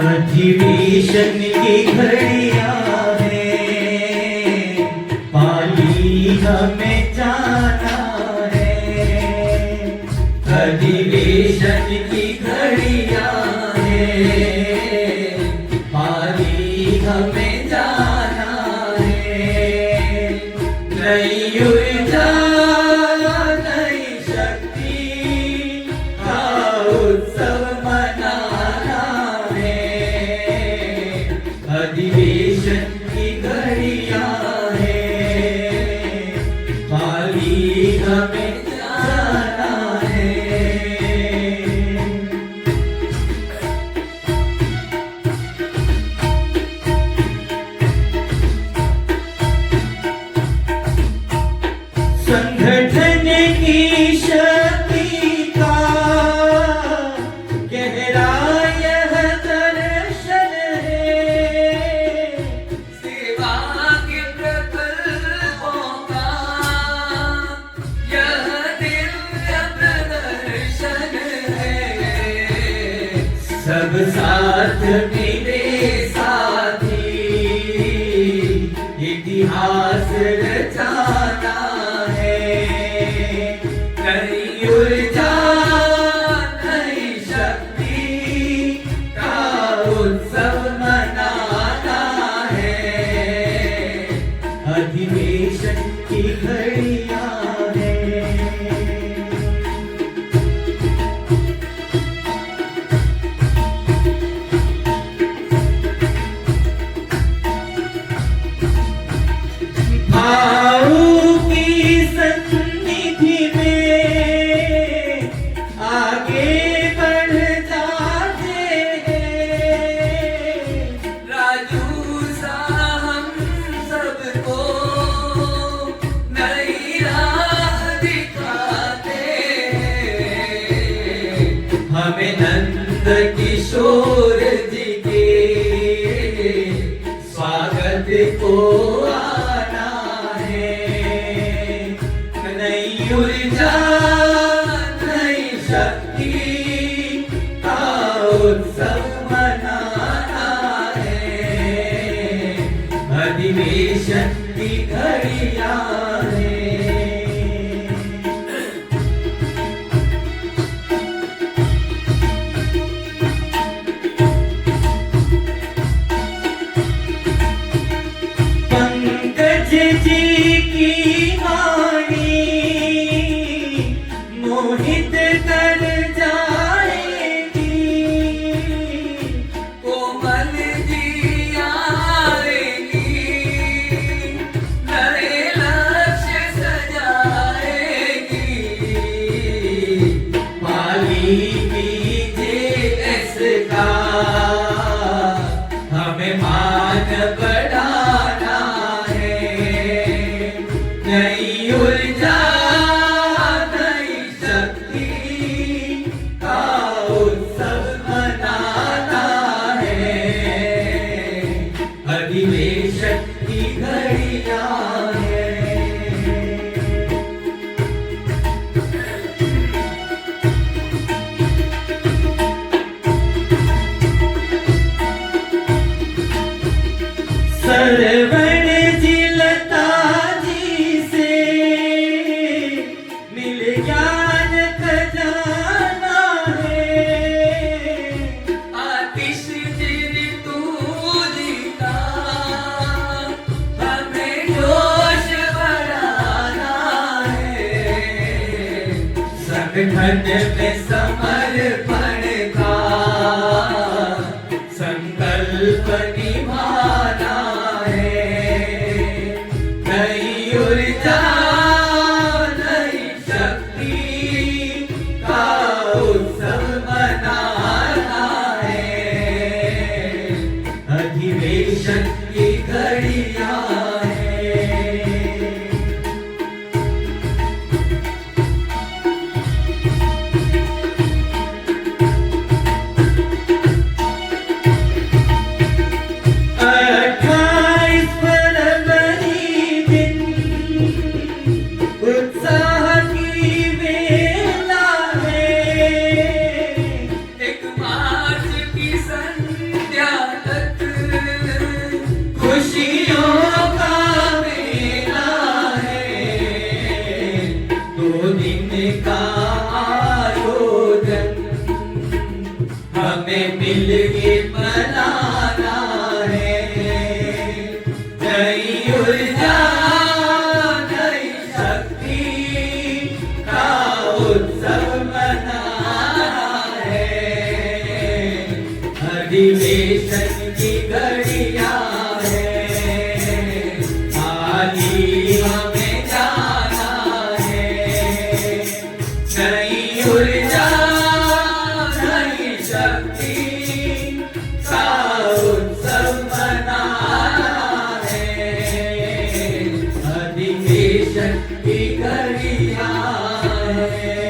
अधिवेशन की घड़ियां हैं, पाली हमें जाना है। अधिवेशन की घड़ियां हैं, पाली हमें जाना है। नई ऊर्जा नई शक्ति का उत्सव मनाना है। अधिवेशन की घड़ियां हैं, पाली हमें जाना है। संगठन की शक्ति का गहरा यह दर्शन है। सेवा के प्रकल्पों का यह दिव्य प्रदर्शन है। सब साथ मेरे साथी इतिहास रचाना है। नई ऊर्जा नई शक्ति का उत्सव मनाना है। अधिवेशन की घड़ियां हैं। भावों की सन्निधि में आगे बढ़ जाते हैं। राजू सा हम सबको नई राह दिखाते हैं। हमें नंद किशोर जी के स्वागत को आना है। नई ऊर्जा नई शक्ति का उत्सव मनाना है। अधिवेशन की घड़ियां हैं। पंकज जी की वाणी मोहित कर जाएगी। कोमल जी आएगी, नए लक्ष्य सजाएगी। पाली BJS का हमें मान बढ़ाना है। नई ऊर्जा नई शक्ति का उत्सव मनाना है। अधिवेशन की घड़ियां हैं। सरवण जी लता जी से मिल ज्ञान खजाना है। आतिश जी ऋतु जी का हमें जोश बढ़ाना है। संगठन में समर्पण का संकल्प निभाना है। नई ऊर्जा नई शक्ति का उत्सव मनाना है। अधिवेशन की घड़ियां हैं। शक्ति घड़िया है